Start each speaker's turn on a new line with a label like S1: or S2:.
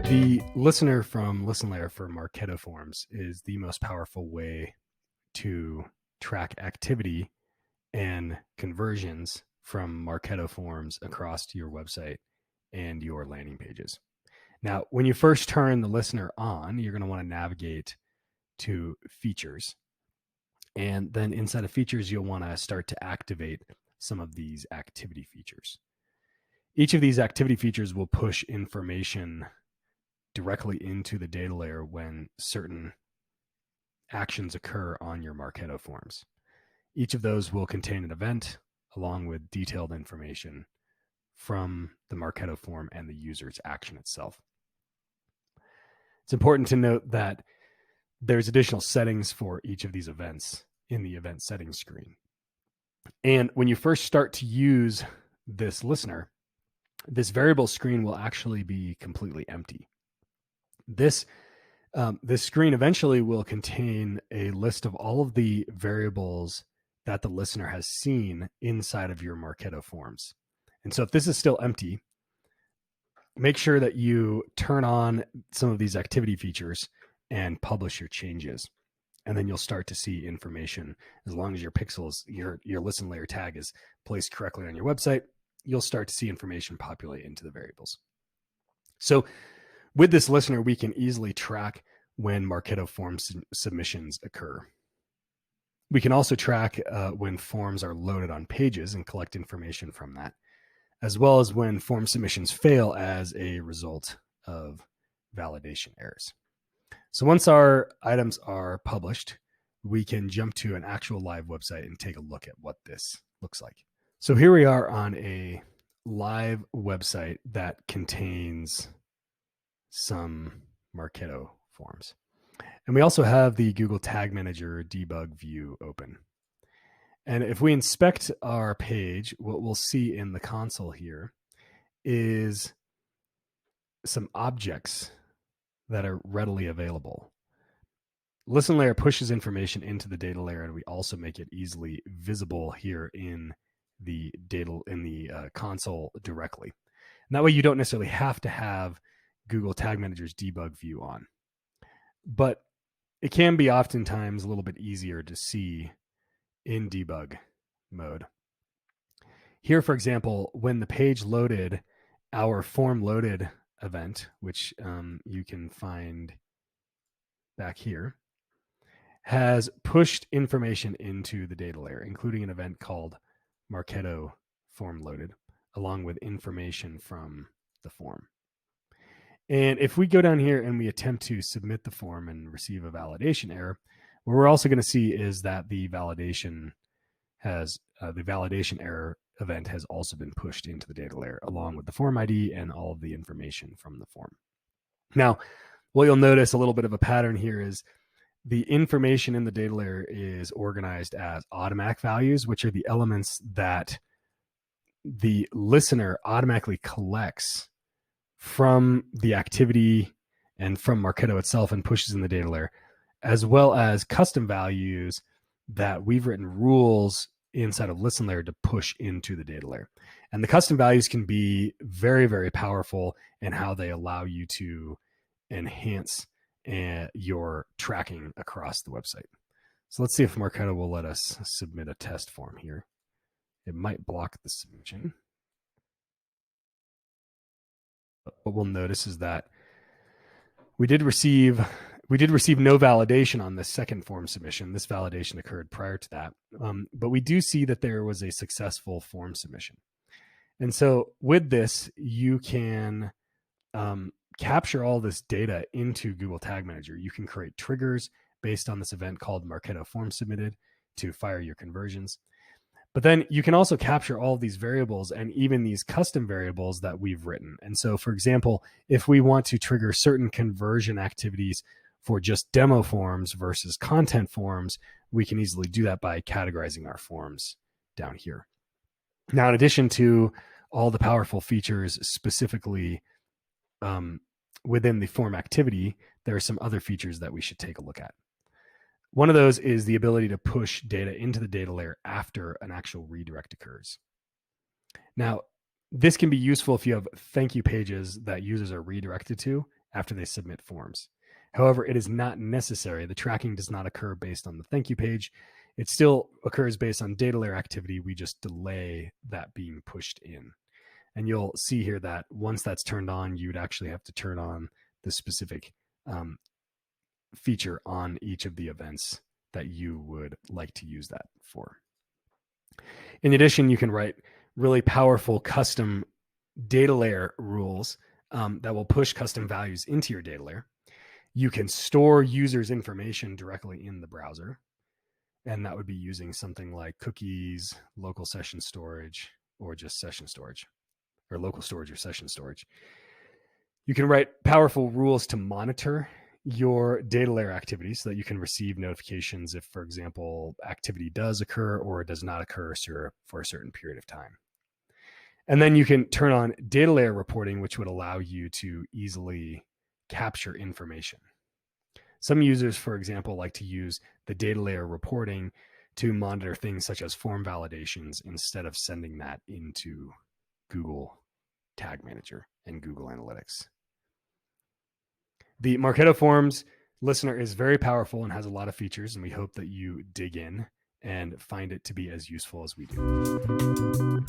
S1: The listener from Listen Layer for Marketo forms is the most powerful way to track activity and conversions from Marketo forms across to your website and your landing pages. Now, when you first turn the listener on, you're going to want to navigate to features. And then inside of features, you'll want to start to activate some of these activity features. Each of these activity features will push information directly into the data layer when certain actions occur on your Marketo forms. Each of those will contain an event along with detailed information from the Marketo form and the user's action itself. It's important to note that there's additional settings for each of these events in the event settings screen. And when you first start to use this listener, this variable screen will actually be completely empty. This screen eventually will contain a list of all of the variables that the listener has seen inside of your Marketo forms. And so if this is still empty, make sure that you turn on some of these activity features and publish your changes. And then you'll start to see information. As long as your pixels, your listen layer tag is placed correctly on your website, you'll start to see information populate into the variables. So with this listener, we can easily track when Marketo form submissions occur. We can also track when forms are loaded on pages and collect information from that, as well as when form submissions fail as a result of validation errors. So once our items are published, we can jump to an actual live website and take a look at what this looks like. So here we are on a live website that contains some Marketo forms. And we also have the Google Tag Manager debug view open. And if we inspect our page, what we'll see in the console here is some objects that are readily available. Listen Layer pushes information into the data layer, and we also make it easily visible here in the console directly. And that way you don't necessarily have to have Google Tag Manager's debug view on. But it can be oftentimes a little bit easier to see in debug mode. Here, for example, when the page loaded, our form loaded event, which you can find back here, has pushed information into the data layer, including an event called Marketo form loaded, along with information from the form. And if we go down here and we attempt to submit the form and receive a validation error, what we're also going to see is that the validation error event has also been pushed into the data layer along with the form ID and all of the information from the form. Now, what you'll notice a little bit of a pattern here is the information in the data layer is organized as automatic values, which are the elements that the listener automatically collects from the activity and from Marketo itself and pushes in the data layer, as well as custom values that we've written rules inside of Listen Layer to push into the data layer. And the custom values can be very, very powerful in how they allow you to enhance your tracking across the website. So let's see if Marketo will let us submit a test form here. It might block the submission. What we'll notice is that we did receive no validation on this second form submission. This validation occurred prior to that, but we do see that there was a successful form submission. And so with this, you can capture all this data into Google Tag Manager. You can create triggers based on this event called Marketo form submitted to fire your conversions. But then you can also capture all of these variables and even these custom variables that we've written. And so, for example, if we want to trigger certain conversion activities for just demo forms versus content forms, we can easily do that by categorizing our forms down here. Now, in addition to all the powerful features specifically within the form activity, there are some other features that we should take a look at. One of those is the ability to push data into the data layer after an actual redirect occurs. Now, This can be useful if you have thank you pages that users are redirected to after they submit forms. However, it is not necessary. The tracking does not occur based on the thank you page. It still occurs based on data layer activity. We just delay that being pushed in. And you'll see here that once that's turned on, you'd actually have to turn on the specific feature on each of the events that you would like to use that for. In addition, you can write really powerful custom data layer rules that will push custom values into your data layer. You can store users' information directly in the browser, and that would be using something like cookies, local session storage, or just session storage, or local storage or session storage. You can write powerful rules to monitor your data layer activity so that you can receive notifications if, for example, activity does occur or does not occur for a certain period of time. And then you can turn on data layer reporting, which would allow you to easily capture information. Some users, for example, like to use the data layer reporting to monitor things such as form validations instead of sending that into Google Tag Manager and Google Analytics. The Marketo Forms listener is very powerful and has a lot of features, and we hope that you dig in and find it to be as useful as we do.